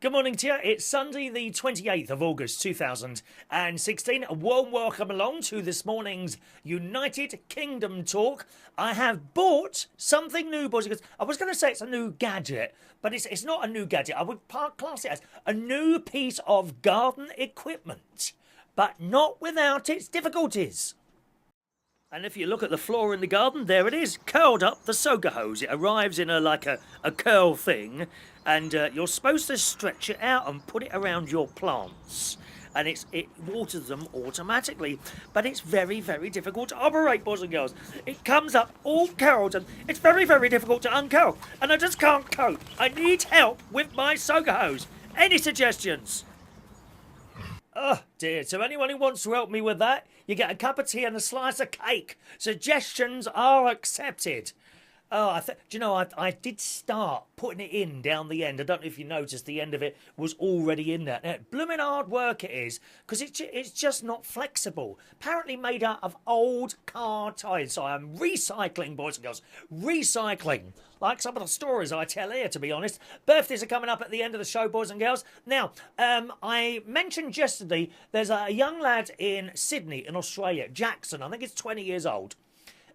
Good morning to you. It's Sunday, the 28th of August 2016. A warm welcome along to this morning's United Kingdom talk. I have bought something new, boys and girls. I was going to say it's a new gadget, but it's not a new gadget. I would class it as a new piece of garden equipment, but not without its difficulties. And if you look at the floor in the garden, there it is, curled up, the soga hose. It arrives in a curl thing, and you're supposed to stretch it out and put it around your plants. And it waters them automatically. But it's very, very difficult to operate, boys and girls. It comes up all curled, and it's very, very difficult to uncurl. And I just can't cope. I need help with my soga hose. Any suggestions? Oh dear, so anyone who wants to help me with that, you get a cup of tea and a slice of cake. Suggestions are accepted. Oh, do you know, I did start putting it in down the end. I don't know if you noticed, the end of it was already in there. Now, blooming hard work it is, because it's just not flexible. Apparently made out of old car tyres. So I'm recycling, boys and girls. Recycling. Like some of the stories I tell here, to be honest. Birthdays are coming up at the end of the show, boys and girls. Now, I mentioned yesterday, there's a young lad in Sydney, in Australia, Jackson. I think he's 20 years old.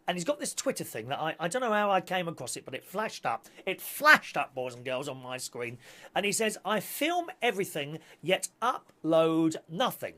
And he's got this Twitter thing that I don't know how I came across it, but it flashed up. It flashed up, boys and girls, on my screen. And he says, I film everything, yet upload nothing.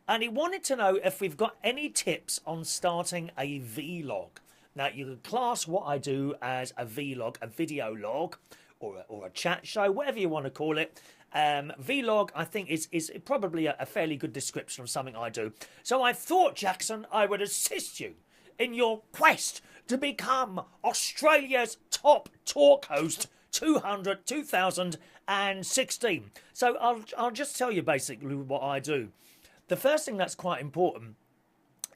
And he wanted to know if we've got any tips on starting a vlog. Now, you can class what I do as a vlog, a video log, or a chat show, whatever you want to call it. Vlog, I think, is probably a fairly good description of something I do. So I thought, Jackson, I would assist you in your quest to become Australia's top talk host 2016. So I'll just tell you basically what I do. The first thing that's quite important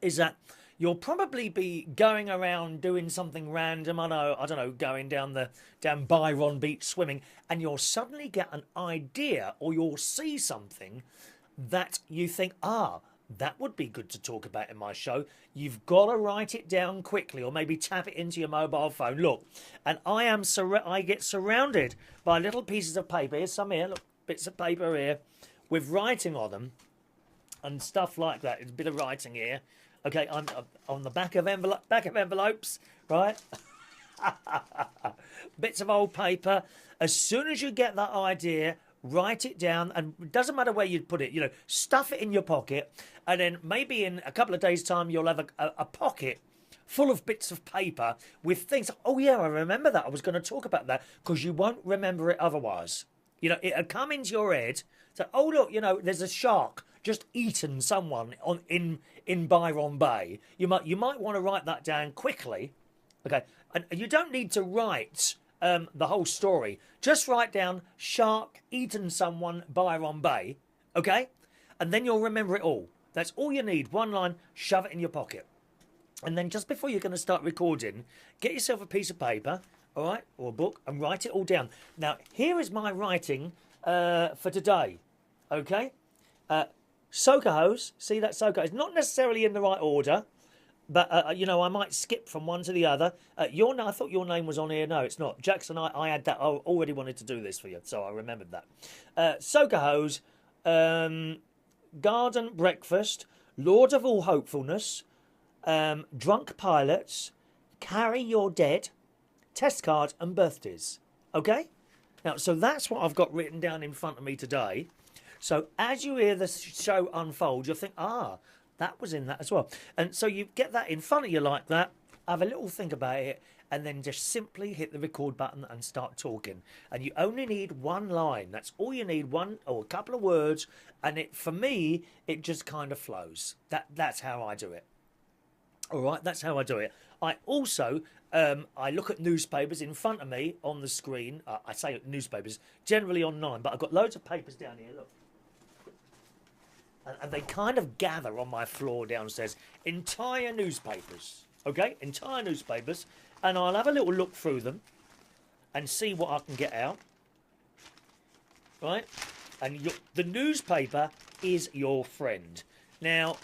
is that you'll probably be going around doing something random. I don't know, going down Byron Beach swimming, and you'll suddenly get an idea, or you'll see something that you think, that would be good to talk about in my show. You've got to write it down quickly, or maybe tap it into your mobile phone. Look, and I get surrounded by little pieces of paper. Here's some here, look, bits of paper here, with writing on them and stuff like that. There's a bit of writing here. Okay, I'm on the back of envelopes, right? Bits of old paper. As soon as you get that idea, write it down, and it doesn't matter where you put it, stuff it in your pocket, and then maybe in a couple of days' time you'll have a pocket full of bits of paper with things. Oh yeah, I remember that. I was going to talk about that, because you won't remember it otherwise. It'll come into your head. So, oh look, there's a shark just eaten someone in Byron Bay. You might want to write that down quickly. Okay, and you don't need to write the whole story. Just write down shark eaten someone Byron Bay, okay? And then you'll remember it all. That's all you need. One line, shove it in your pocket. And then just before you're going to start recording, get yourself a piece of paper, all right, or a book, and write it all down. Now, here is my writing for today, okay? Soaker hose, see that soaker hose? Not necessarily in the right order, but, I might skip from one to the other. I thought your name was on here. No, it's not. Jackson, I had that. I already wanted to do this for you, so I remembered that. Soaker hose, garden breakfast, Lord of all hopefulness, drunk pilots, carry your dead, test card, and birthdays. Okay? Now, so that's what I've got written down in front of me today. So as you hear the show unfold, you'll think, that was in that as well. And so you get that in front of you like that, have a little think about it, and then just simply hit the record button and start talking. And you only need one line. That's all you need, one or a couple of words. And for me, it just kind of flows. That's how I do it. All right, that's how I do it. I also, I look at newspapers in front of me on the screen. I say newspapers, generally online, but I've got loads of papers down here, look. And they kind of gather on my floor downstairs. Entire newspapers, okay? Entire newspapers. And I'll have a little look through them and see what I can get out, right? And the newspaper is your friend. Now,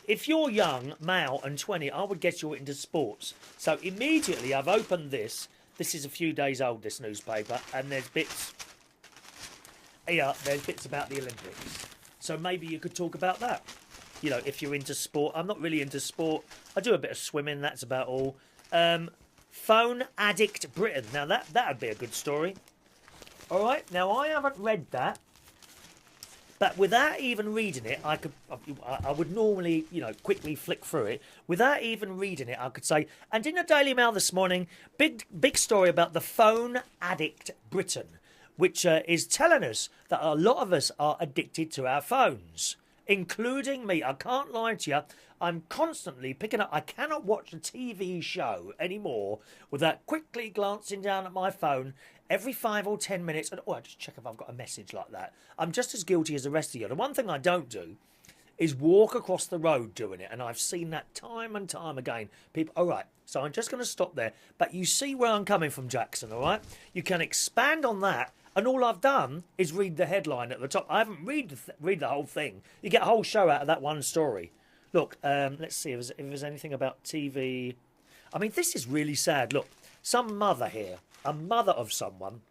if you're young, male and 20, I would get you into sports. So immediately I've opened this. This is a few days old, this newspaper, and there's bits. here, there's bits about the Olympics. So maybe you could talk about that. You know, if you're into sport. I'm not really into sport. I do a bit of swimming, that's about all. Phone Addict Britain. Now, that'd be a good story. All right, now I haven't read that. But without even reading it, I would normally, you know, quickly flick through it. Without even reading it, I could say, and in the Daily Mail this morning, big story about the Phone Addict Britain, which is telling us that a lot of us are addicted to our phones, including me. I can't lie to you. I'm constantly picking up. I cannot watch a TV show anymore without quickly glancing down at my phone every 5 or 10 minutes. And I just check if I've got a message like that. I'm just as guilty as the rest of you. The one thing I don't do is walk across the road doing it. And I've seen that time and time again. People, all right, so I'm just going to stop there. But you see where I'm coming from, Jackson, all right? You can expand on that. And all I've done is read the headline at the top. I haven't read the whole thing. You get a whole show out of that one story. Look, let's see if there's anything about TV. I mean, this is really sad. Look, some mother here, a mother of someone,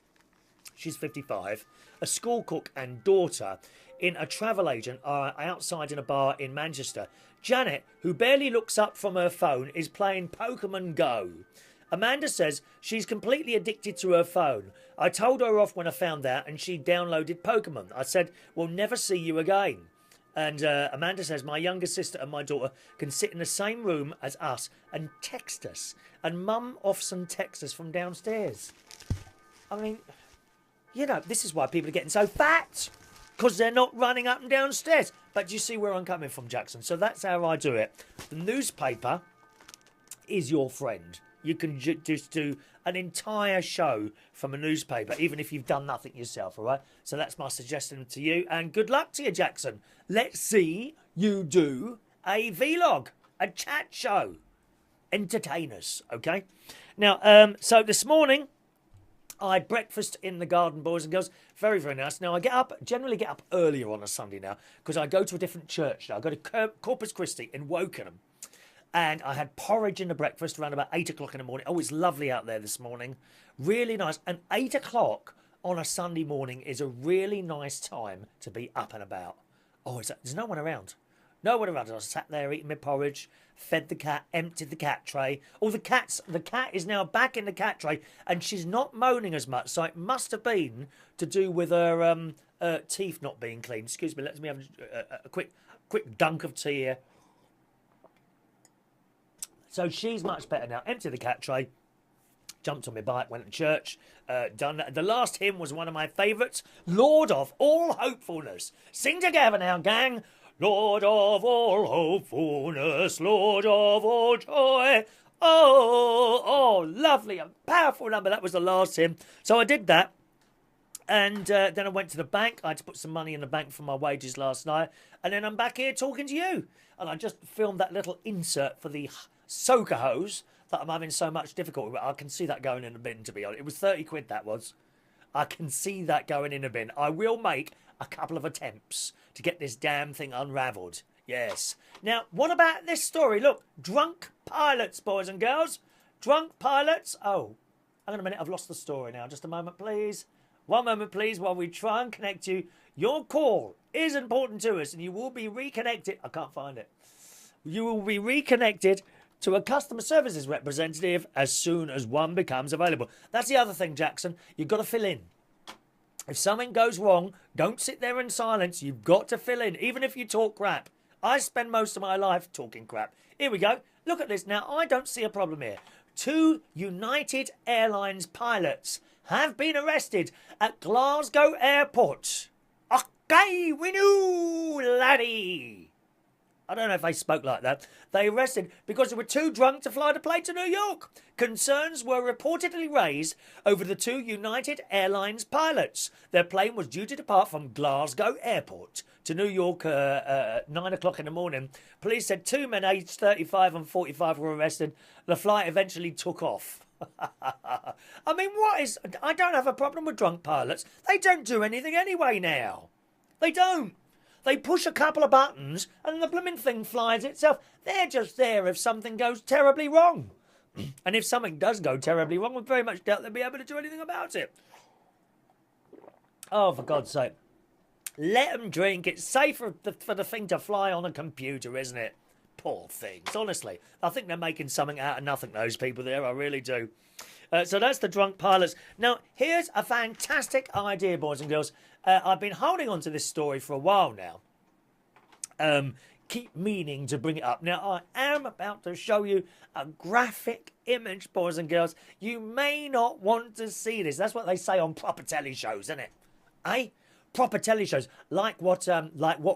she's 55, a school cook and daughter in a travel agent are outside in a bar in Manchester. Janet, who barely looks up from her phone, is playing Pokemon Go. Amanda says she's completely addicted to her phone. I told her off when I found out and she downloaded Pokemon. I said, we'll never see you again. And Amanda says, my younger sister and my daughter can sit in the same room as us and text us. And Mum often texts us from downstairs. I mean, you know, this is why people are getting so fat. Because they're not running up and downstairs. But do you see where I'm coming from, Jackson? So that's how I do it. The newspaper is your friend. You can just do an entire show from a newspaper, even if you've done nothing yourself, all right? So that's my suggestion to you. And good luck to you, Jackson. Let's see you do a vlog, a chat show. Entertain us, okay? Now, so this morning, I had breakfast in the garden, boys and girls. Very, very nice. Now, generally get up earlier on a Sunday now, because I go to a different church now. I go to Corpus Christi in Wokingham. And I had porridge in the breakfast around about 8 o'clock in the morning. Oh, it's lovely out there this morning. Really nice. And 8 o'clock on a Sunday morning is a really nice time to be up and about. Oh, there's no one around. No one around. I sat there eating my porridge, fed the cat, emptied the cat tray. Oh, the cat is now back in the cat tray and she's not moaning as much. So it must have been to do with her teeth not being clean. Excuse me, let me have a quick dunk of tea here. So she's much better now. Emptied the cat tray, jumped on my bike, went to church, done that. The last hymn was one of my favourites, Lord of All Hopefulness. Sing together now, gang. Lord of all hopefulness, Lord of all joy. Oh, lovely, a powerful number. That was the last hymn. So I did that. And then I went to the bank. I had to put some money in the bank for my wages last night. And then I'm back here talking to you. And I just filmed that little insert for the soaker hose that I'm having so much difficulty with. I can see that going in the bin, to be honest. It was 30 quid, that was. I can see that going in a bin. I will make a couple of attempts to get this damn thing unravelled. Yes. Now, what about this story? Look, drunk pilots, boys and girls. Drunk pilots. Oh, hang on a minute. I've lost the story now. Just a moment, please. One moment, please, while we try and connect you. Your call is important to us, and you will be reconnected. I can't find it. You will be reconnected to a customer services representative as soon as one becomes available. That's the other thing, Jackson. You've got to fill in. If something goes wrong, don't sit there in silence. You've got to fill in, even if you talk crap. I spend most of my life talking crap. Here we go. Look at this. Now, I don't see a problem here. 2 United Airlines pilots have been arrested at Glasgow Airport. Okay, we knew, laddie. I don't know if they spoke like that. They arrested because they were too drunk to fly the plane to New York. Concerns were reportedly raised over the 2 United Airlines pilots. Their plane was due to depart from Glasgow Airport to New York at 9 o'clock in the morning. Police said 2 men aged 35 and 45 were arrested. The flight eventually took off. I mean, I don't have a problem with drunk pilots. They don't do anything anyway now. They don't. They push a couple of buttons and the blooming thing flies itself. They're just there if something goes terribly wrong. And if something does go terribly wrong, we very much doubt they'll be able to do anything about it. Oh, for God's sake. Let them drink. It's safe for the thing to fly on a computer, isn't it? Poor things, honestly. I think they're making something out of nothing, those people there. I really do. So that's the drunk pilots. Now, here's a fantastic idea, boys and girls. I've been holding on to this story for a while now. Keep meaning to bring it up. Now, I am about to show you a graphic image, boys and girls. You may not want to see this. That's what they say on proper telly shows, isn't it? Eh? Proper telly shows, like what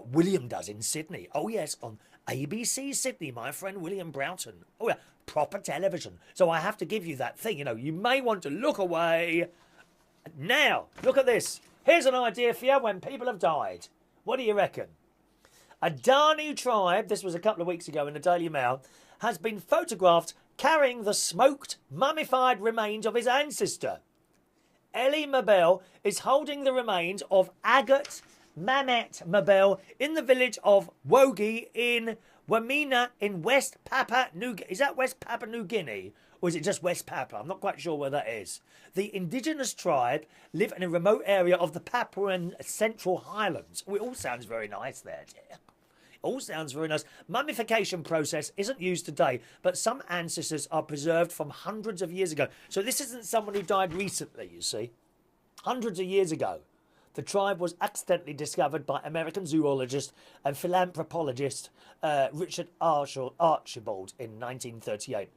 William does in Sydney. Oh, yes, on ABC Sydney, my friend William Broughton. Oh, yeah, proper television. So I have to give you that thing. You know, you may want to look away. Now, look at this. Here's an idea for you when people have died. What do you reckon? A Dani tribe, this was a couple of weeks ago in the Daily Mail, has been photographed carrying the smoked, mummified remains of his ancestor. Elie Mabel is holding the remains of Agat Mamet Mabel in the village of Wogi in Wamina in West Papua New Guinea. Is that West Papua New Guinea? Or is it just West Papua? I'm not quite sure where that is. The indigenous tribe live in a remote area of the Papuan Central Highlands. Oh, it all sounds very nice there, dear. All sounds very nice. Mummification process isn't used today, but some ancestors are preserved from hundreds of years ago. So this isn't someone who died recently, you see. Hundreds of years ago. The tribe was accidentally discovered by American zoologist and philanthropologist Richard Archibald in 1938.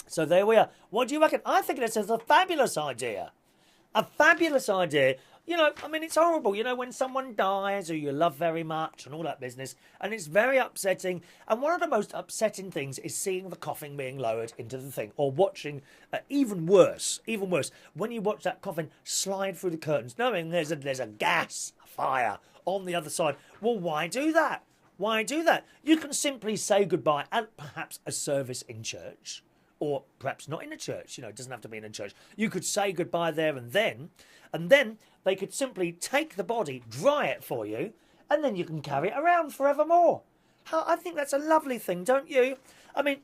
So there we are. What do you reckon? I think this is a fabulous idea. A fabulous idea. You know, I mean, it's horrible, you know, when someone dies who you love very much and all that business, and it's very upsetting. And one of the most upsetting things is seeing the coffin being lowered into the thing, or watching, even worse, when you watch that coffin slide through the curtains, knowing there's a gas fire on the other side. Well, why do that? Why do that? You can simply say goodbye at perhaps a service in church, or perhaps not in a church, you know, it doesn't have to be in a church. You could say goodbye there and then they could simply take the body, dry it for you, and then you can carry it around forevermore. I think that's a lovely thing, don't you? I mean,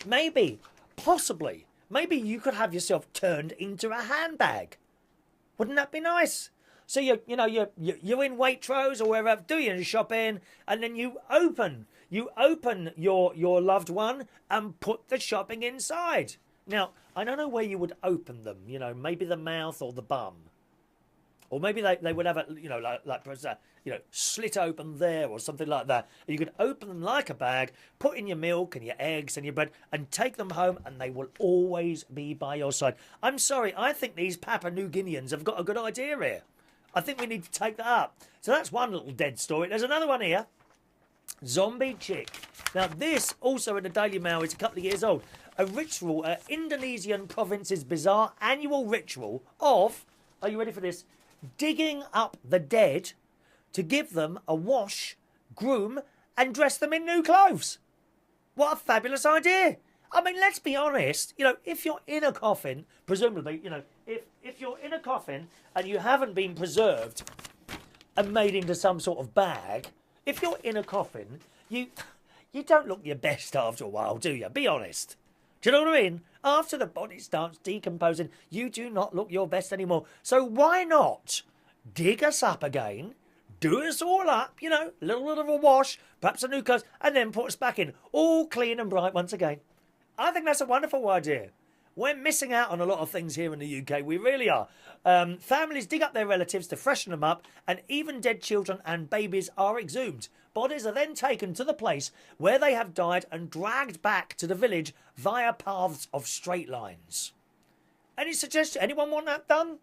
maybe, possibly, maybe you could have yourself turned into a handbag. Wouldn't that be nice? So you're in Waitrose or wherever, do your shopping, and then you open your loved one and put the shopping inside. Now, I don't know where you would open them, you know, maybe the mouth or the bum. Or maybe they would have a, you know, like slit open there or something like that. You could open them like a bag, put in your milk and your eggs and your bread, and take them home, and they will always be by your side. I'm sorry, I think these Papua New Guineans have got a good idea here. I think we need to take that up. So that's one little dead story. There's another one here. Zombie chick. Now this, also in the Daily Mail, is a couple of years old. A ritual, an Indonesian province's bizarre annual ritual of, are you ready for this? Digging up the dead to give them a wash, groom, and dress them in new clothes. What a fabulous idea. I mean, let's be honest. You know, if you're in a coffin, presumably, you know, if you're in a coffin and you haven't been preserved and made into some sort of bag, if you're in a coffin, you don't look your best after a while, do you? Be honest. Do you know what I mean? After the body starts decomposing, you do not look your best anymore. So why not dig us up again, do us all up, you know, a little bit of a wash, perhaps a new clothes, and then put us back in, all clean and bright once again. I think that's a wonderful idea. We're missing out on a lot of things here in the UK. We really are. Families dig up their relatives to freshen them up, and even dead children and babies are exhumed. Bodies are then taken to the place where they have died and dragged back to the village via paths of straight lines. Any suggestion? Anyone want that done?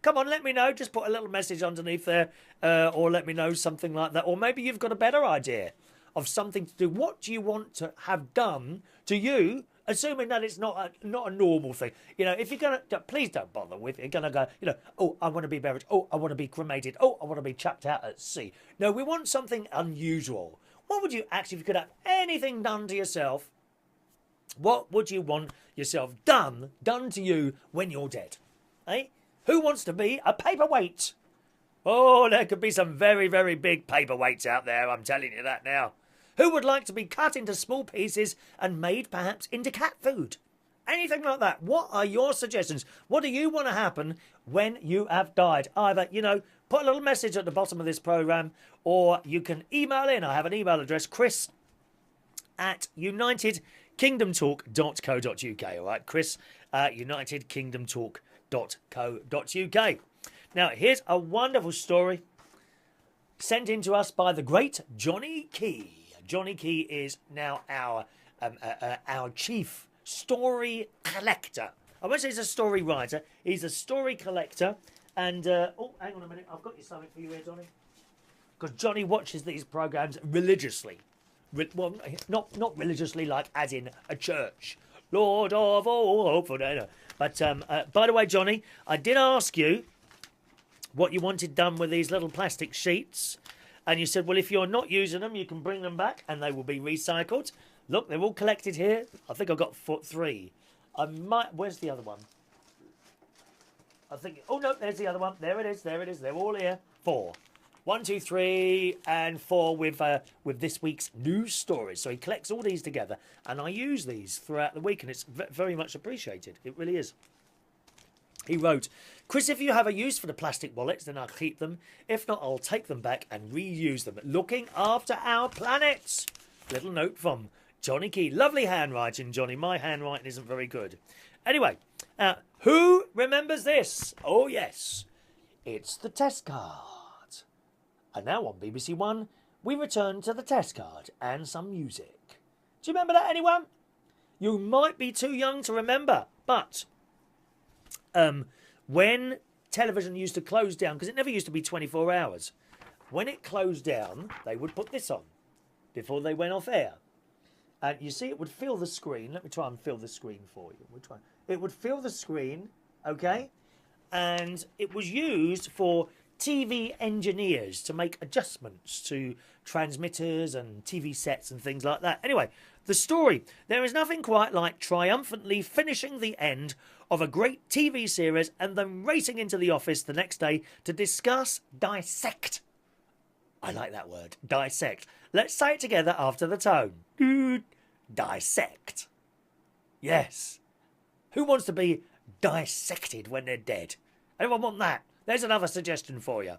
Come on, let me know. Just put a little message underneath there, or let me know something like that. Or maybe you've got a better idea of something to do. What do you want to have done to you? Assuming that it's not a normal thing. You know, if you're going to, please don't bother with it. You're going to go, you know, oh, I want to be buried. Oh, I want to be cremated. Oh, I want to be chucked out at sea. No, we want something unusual. What would you actually, if you could have anything done to yourself, what would you want yourself done to you when you're dead? Eh? Who wants to be a paperweight? Oh, there could be some very, very big paperweights out there. I'm telling you that now. Who would like to be cut into small pieces and made perhaps into cat food? anything like that. What are your suggestions? What do you want to happen when you have died? Either, put a little message at the bottom of this programme, or you can email in. I have an email address, chris@unitedkingdomtalk.co.uk. All right, chris@unitedkingdomtalk.co.uk. Now, here's a wonderful story sent in to us by the great Johnny Key. Johnny Key is now our chief story collector. I won't say he's a story writer. He's a story collector. And, hang on a minute. I've got you something for you here, Johnny. Because Johnny watches these programmes religiously. Well, not religiously like as in a church. Lord of all hope for that. But, by the way, Johnny, I did ask you what you wanted done with these little plastic sheets. And you said, well, if you're not using them, you can bring them back and they will be recycled. Look, they're all collected here. I think I've got 3. Where's the other one? Oh, no, there's the other one. There it is. They're all here. 4. 1, 2, 3, and 4 with this week's news stories. So he collects all these together, and I use these throughout the week, and it's very much appreciated. It really is. He wrote, Chris, if you have a use for the plastic wallets, then I'll keep them. If not, I'll take them back and reuse them. Looking after our planet. Little note from Johnny Key. Lovely handwriting, Johnny. My handwriting isn't very good. Anyway, who remembers this? Oh, yes. It's the test card. And now on BBC One, we return to the test card and some music. Do you remember that, anyone? You might be too young to remember, but when television used to close down, because it never used to be 24 hours, when it closed down, they would put this on before they went off air. And you see, it would fill the screen. Let me try and fill the screen for you. It would fill the screen, okay? And it was used for TV engineers to make adjustments to transmitters and TV sets and things like that. Anyway, the story. There is nothing quite like triumphantly finishing the end of a great TV series and then racing into the office the next day to dissect. I like that word, dissect. Let's say it together after the tone. Dissect. Yes. Who wants to be dissected when they're dead? Anyone want that? There's another suggestion for you.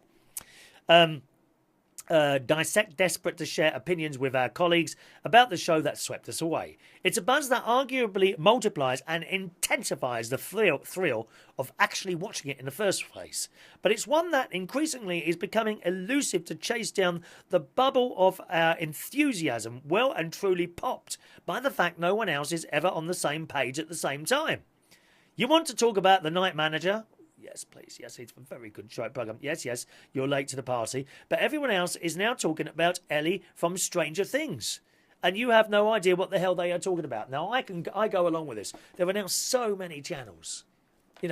Dissect, desperate to share opinions with our colleagues about the show that swept us away. It's a buzz that arguably multiplies and intensifies the thrill of actually watching it in the first place. But it's one that increasingly is becoming elusive to chase down the bubble of our enthusiasm, well and truly popped by the fact no one else is ever on the same page at the same time. You want to talk about The Night Manager? Yes, please. Yes, it's a very good show program. Yes, you're late to the party. But everyone else is now talking about Ellie from Stranger Things. And you have no idea what the hell they are talking about. Now, I go along with this. There are now so many channels.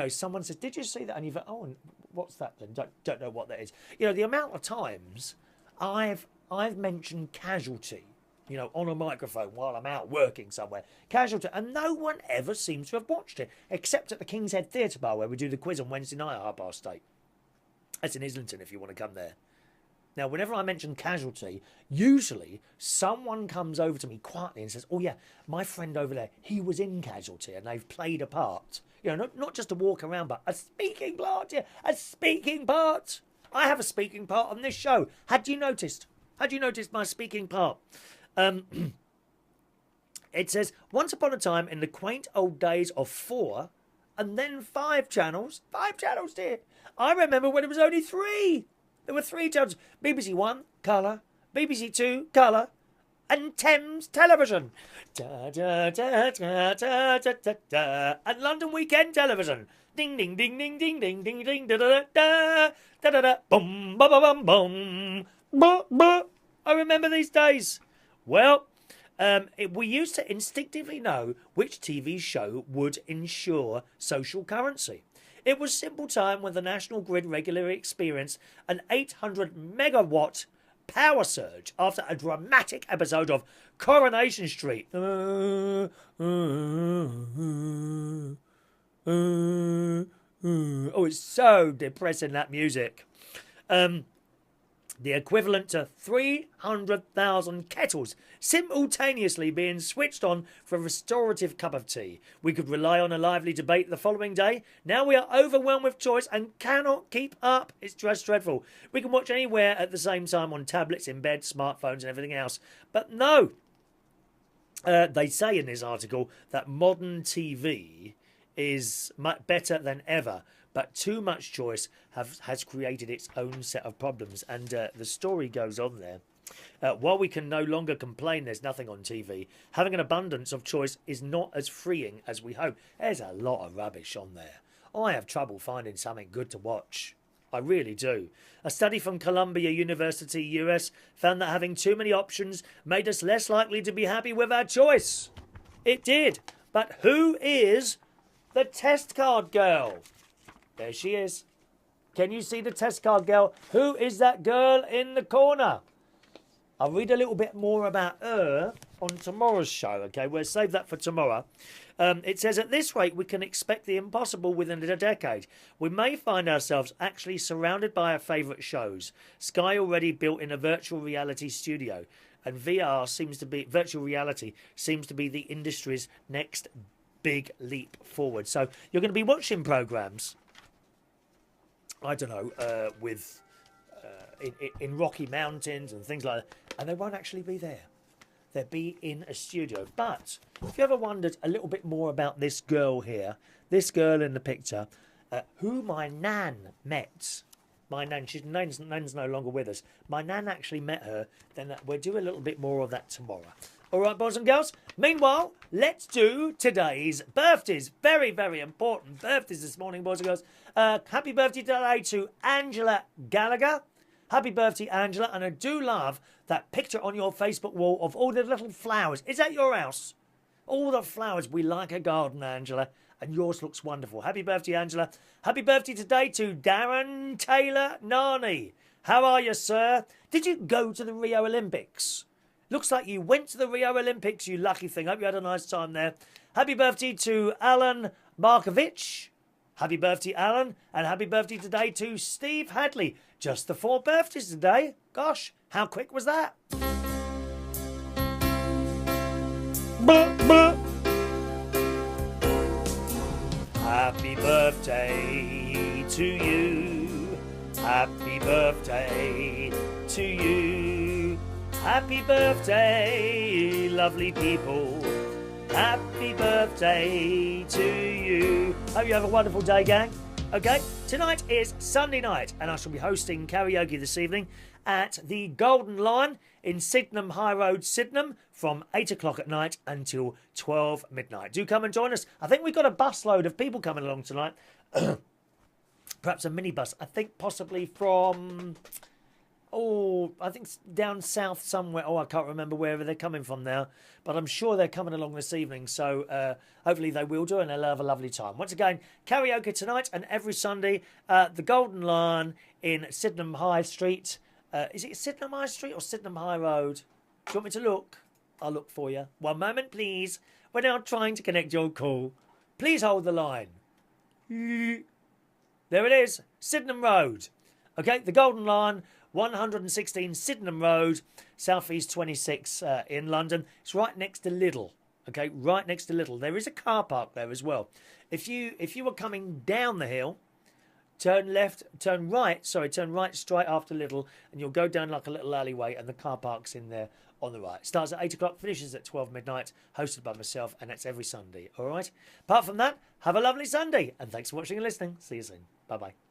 Someone says, did you see that? And you go, oh, what's that then? Don't know what that is. The amount of times I've mentioned Casualty, on a microphone while I'm out working somewhere. Casualty. And no one ever seems to have watched it, except at the King's Head Theatre Bar, where we do the quiz on Wednesday night at 8:30. That's in Islington, if you want to come there. Now, whenever I mention Casualty, usually someone comes over to me quietly and says, oh, yeah, my friend over there, he was in Casualty, and they've played a part. Not just to walk around, but a speaking part, yeah, a speaking part. I have a speaking part on this show. Had you noticed my speaking part? It says, once upon a time in the quaint old days of 4 and then 5 channels. 5 channels, dear. I remember when it was only 3. There were 3 channels. BBC One, colour. BBC Two, colour. And Thames Television. Da, da, da, da, da, da, da, da. And London Weekend Television. Ding, ding, ding, ding, ding, ding, ding, ding, da, da, da, da, da, da, boom, ba, ba, bum, boom. Ba, ba. I remember these days. Well, we used to instinctively know which TV show would ensure social currency. It was simple time when the national grid regularly experienced an 800 megawatt power surge after a dramatic episode of Coronation Street. Oh, it's so depressing, that music. the equivalent to 300,000 kettles simultaneously being switched on for a restorative cup of tea. We could rely on a lively debate the following day. Now we are overwhelmed with choice and cannot keep up. It's just dreadful. We can watch anywhere at the same time on tablets, in bed, smartphones and everything else. But no. They say in this article that modern TV is much better than ever. But too much choice has created its own set of problems. And the story goes on there. While we can no longer complain there's nothing on TV, having an abundance of choice is not as freeing as we hope. There's a lot of rubbish on there. I have trouble finding something good to watch. I really do. A study from Columbia University, US, found that having too many options made us less likely to be happy with our choice. It did. But who is the test card girl? There she is. Can you see the test card girl? Who is that girl in the corner? I'll read a little bit more about her on tomorrow's show, okay? We'll save that for tomorrow. It says, at this rate, we can expect the impossible within a decade. We may find ourselves actually surrounded by our favourite shows. Sky already built in a virtual reality studio, and virtual reality seems to be the industry's next big leap forward. So you're going to be watching programmes, I don't know, in Rocky Mountains and things like that, and they won't actually be there. They'll be in a studio. But if you ever wondered a little bit more about this girl here, this girl in the picture, who my nan met. My nan, nan's no longer with us. My nan actually met her. Then we'll do a little bit more of that tomorrow. All right, boys and girls. Meanwhile, let's do today's birthdays. Very, very important birthdays this morning, boys and girls. Happy birthday today to Angela Gallagher. Happy birthday, Angela. And I do love that picture on your Facebook wall of all the little flowers. Is that your house? All the flowers. We like a garden, Angela. And yours looks wonderful. Happy birthday, Angela. Happy birthday today to Darren Taylor Nani. How are you, sir? Did you go to the Rio Olympics? Looks like you went to the Rio Olympics, you lucky thing. Hope you had a nice time there. Happy birthday to Alan Markovich. Happy birthday, Alan. And happy birthday today to Steve Hadley. Just the 4 birthdays today. Gosh, how quick was that? Blah, blah. Happy birthday to you. Happy birthday to you. Happy birthday, lovely people. Happy birthday to you. Hope you have a wonderful day, gang. Okay, tonight is Sunday night, and I shall be hosting karaoke this evening at the Golden Lion in Sydenham High Road, Sydenham, from 8 o'clock at night until 12 midnight. Do come and join us. I think we've got a busload of people coming along tonight. Perhaps a minibus. I think possibly from... I think down south somewhere. I can't remember wherever they're coming from now. But I'm sure they're coming along this evening. So hopefully they will do, and they'll have a lovely time. Once again, karaoke tonight and every Sunday. The Golden Lion in Sydenham High Street. Is it Sydenham High Street or Sydenham High Road? Do you want me to look? I'll look for you. One moment, please. We're now trying to connect your call. Please hold the line. There it is. Sydenham Road. Okay, the Golden Lion. 116 Sydenham Road, South East 26 in London. It's right next to Lidl. Okay, right next to Lidl. There is a car park there as well. If you were coming down the hill, turn right straight after Lidl, and you'll go down like a little alleyway, and the car park's in there on the right. Starts at 8 o'clock, finishes at 12 midnight, hosted by myself, and that's every Sunday. All right. Apart from that, have a lovely Sunday, and thanks for watching and listening. See you soon. Bye bye.